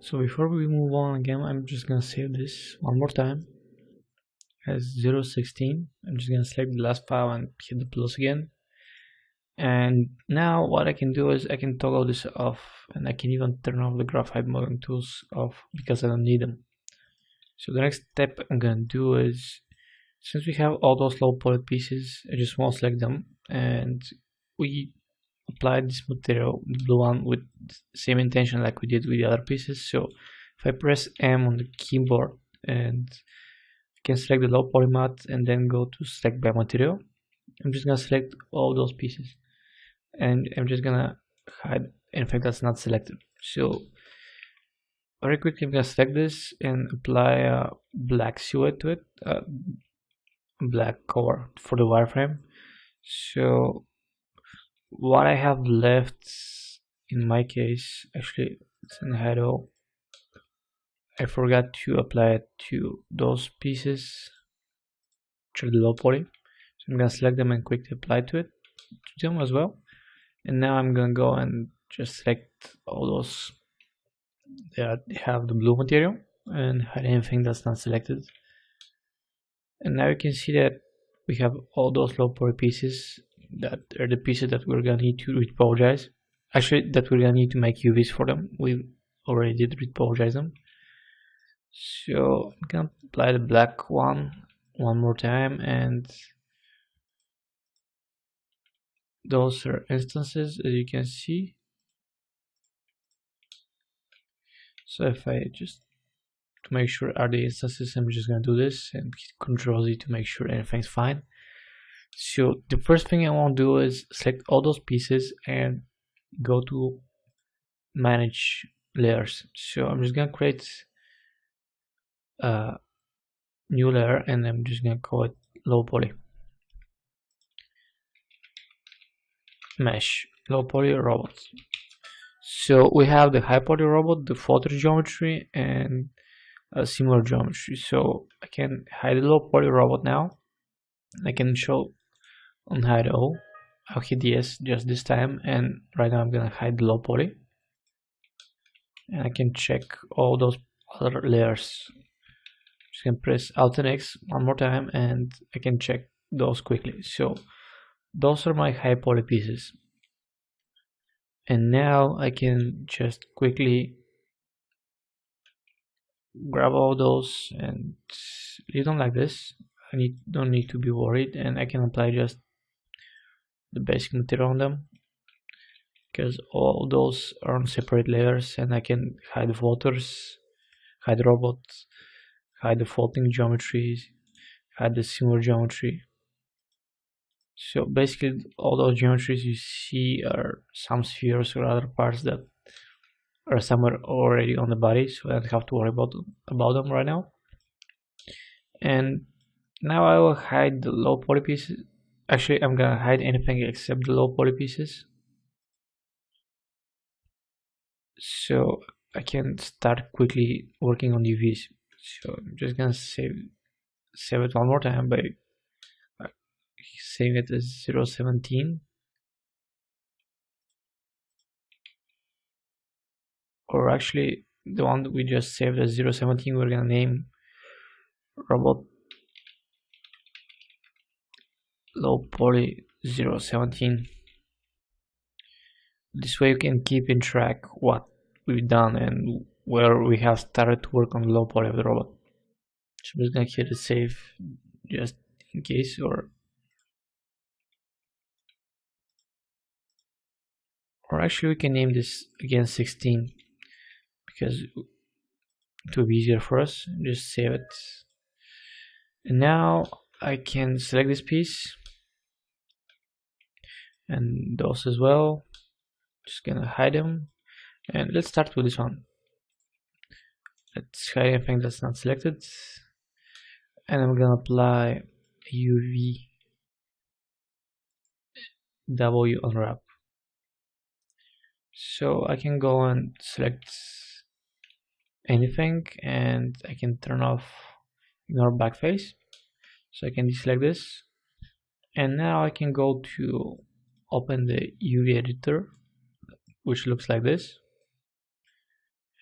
So before we move on again, I'm just gonna save this one more time as 016. I'm just gonna select the last file and hit the plus again. And now what I can do is I can toggle this off, and I can even turn off the graphite modeling tools off because I don't need them. So the next step I'm gonna do is, since we have all those low poly pieces, I just want to select them, and we apply this material, the blue one, with the same intention like we did with the other pieces. So if I press M on the keyboard and I can select the low poly matte and then go to select by material, I'm just gonna select all those pieces, and I'm just gonna hide anything that's not selected. So very quickly I'm gonna select this and apply a black silhouette to it, black color for the wireframe. So what I have left in my case, actually it's in Hado, I forgot to apply it to those pieces which are the low poly. So I'm gonna select them and quickly apply to them as well. And now I'm gonna go and just select all those that have the blue material and hide anything that's not selected. And now you can see that we have all those low poly pieces that are the pieces that we're gonna need to repolarize. Actually, that we're gonna need to make UVs for them. We already did repolarize them. So I'm gonna apply the black one more time, and those are instances, as you can see. So if I just, to make sure are the instances, I'm just gonna do this and hit Ctrl Z to make sure everything's fine. So the first thing I want to do is select all those pieces and go to manage layers. So I'm just gonna create a new layer, and I'm just gonna call it low poly mesh, low poly robot. So we have the high poly robot, the floater geometry, and a similar geometry. So I can hide the low poly robot now. I can show on hide all. I'll hit yes just this time, and right now I'm gonna hide the low poly, and I can check all those other layers. Just can press Alt and X one more time, and I can check those quickly. So those are my high poly pieces, and now I can just quickly grab all those and leave them like this. Don't need to be worried, and I can apply just the basic material on them because all those are on separate layers, and I can hide the floaters, hide the robots, hide the floating geometries, hide the similar geometry. So basically all those geometries you see are some spheres or other parts that are somewhere already on the body, so I don't have to worry about them right now. And now I will hide the low poly pieces. Actually, I'm gonna hide anything except the low poly pieces, so I can start quickly working on UVs. So I'm just gonna save it one more time by saving it as 017, or actually the one that we just saved as 017 we're gonna name robot low poly 017. This way you can keep in track what we've done and where we have started to work on the low poly of the robot. So I'm just gonna hit a save just in case, or actually we can name this again 16 because it will be easier for us. Just save it, and now I can select this piece and those as well. Just gonna hide them, and let's start with this one. Let's hide anything that's not selected, and I'm gonna apply UV W unwrap. So I can go and select anything, and I can turn off ignore backface, so I can deselect this, and now I can go to open the UV editor, which looks like this,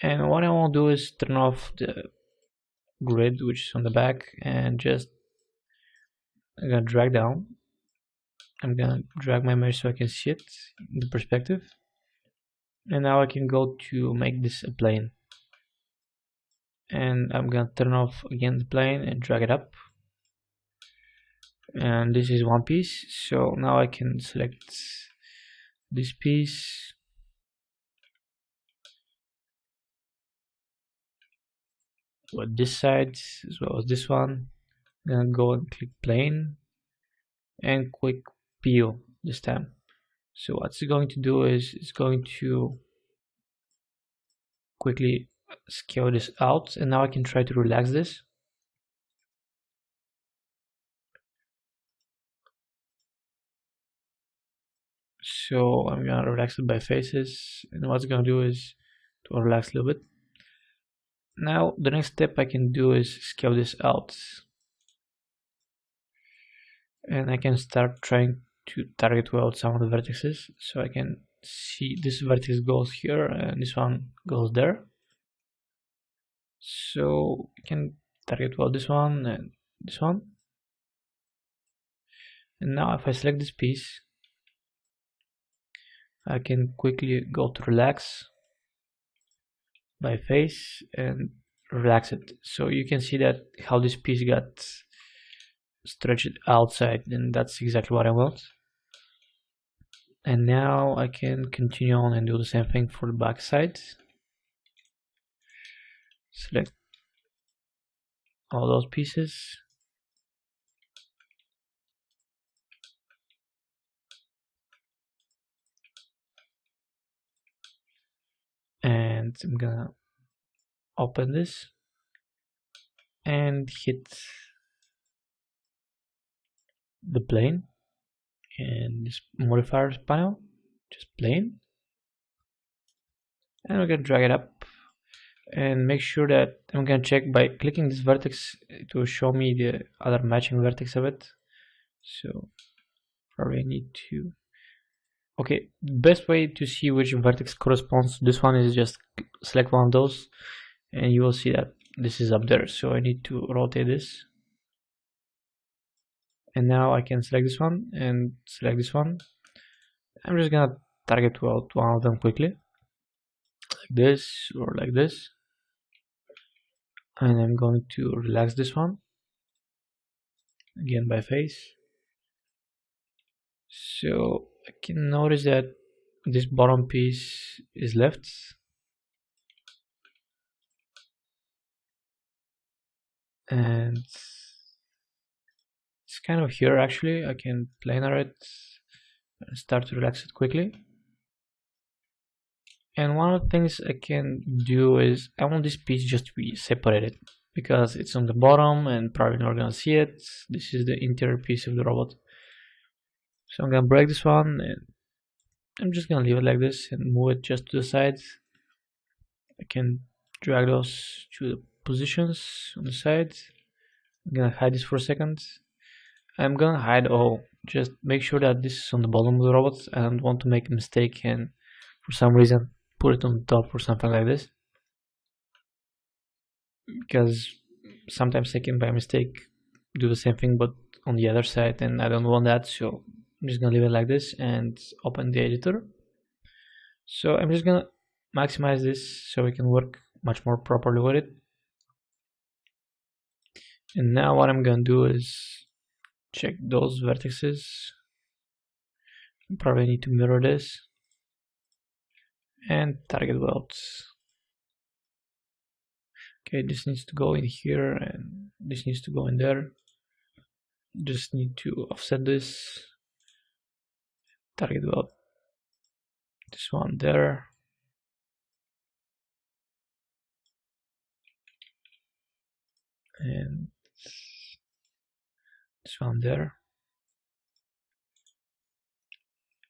And what I want to do is turn off the grid which is on the back, and just I'm gonna drag down. I'm gonna drag my mesh so I can see it in the perspective. And now I can go to make this a plane. And I'm gonna turn off again the plane and drag it up. And this is one piece, so now I can select this piece, with this side as well as this one. I'm gonna go and click plane and quick peel this time. So what it's going to do is it's going to quickly scale this out, and now I can try to relax this. So I'm gonna relax it by faces, and what it's gonna do is to relax a little bit. Now the next step I can do is scale this out, and I can start trying to target well some of the vertices. So I can see this vertex goes here and this one goes there. So I can target well this one and this one. And now if I select this piece, I can quickly go to relax by face and relax it. So you can see that how this piece got stretched outside, and that's exactly what I want. And now I can continue on and do the same thing for the back side. Select all those pieces. And I'm gonna open this and hit the plane and this modifiers panel, just plane, and we're gonna drag it up and make sure that I'm gonna check by clicking this vertex to show me the other matching vertex of it. So probably I need to, okay, the best way to see which vertex corresponds to this one is just select one of those and you will see that this is up there. So I need to rotate this, and now I can select this one and select this one. I'm just gonna target well one of them quickly, like this or like this, and I'm going to relax this one again by face. So I can notice that this bottom piece is left, and it's kind of here actually. I can planar it and start to relax it quickly. And one of the things I can do is I want this piece just to be separated because it's on the bottom and probably not gonna see it. This is the interior piece of the robot. So I'm gonna break this one and I'm just gonna leave it like this and move it just to the side. I can drag those to the positions on the side. I'm gonna hide this for a second. I'm gonna hide all. Just make sure that this is on the bottom of the robot. I don't want to make a mistake and for some reason put it on the top or something like this, because sometimes I can by mistake do the same thing but on the other side, and I don't want that. So I'm just gonna leave it like this and open the editor. So I'm just gonna maximize this so we can work much more properly with it. And now what I'm gonna do is check those vertices. Probably need to mirror this and target welds. Okay, this needs to go in here and this needs to go in there. Just need to offset this, target weld this one there, and this one there.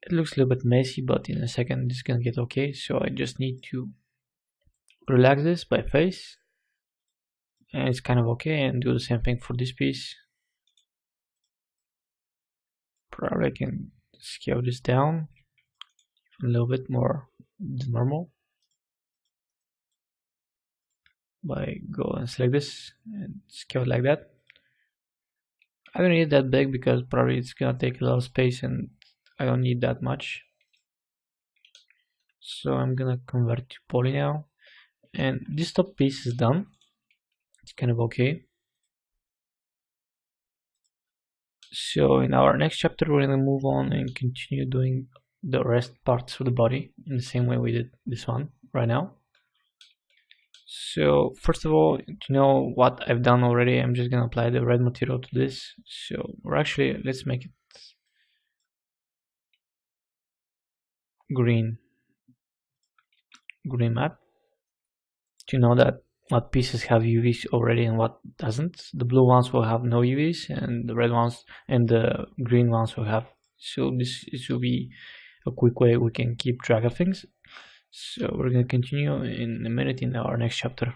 It looks a little bit messy, but in a second it's gonna get okay. So I just need to relax this by face and it's kind of okay, and do the same thing for this piece. Probably I can scale this down a little bit more than normal. by go and select this and scale it like that. I don't need it that big because probably it's gonna take a lot of space and I don't need that much. So I'm gonna convert to poly now, and this top piece is done. It's kind of okay. So in our next chapter we're gonna move on and continue doing the rest parts of the body in the same way we did this one right now. So first of all, to know what I've done already, I'm just gonna apply the red material to this. So we're actually, let's make it green map to know that what pieces have UVs already and what doesn't. The blue ones will have no UVs, and the red ones and the green ones will have. So this will be a quick way we can keep track of things. So we're going to continue in a minute in our next chapter.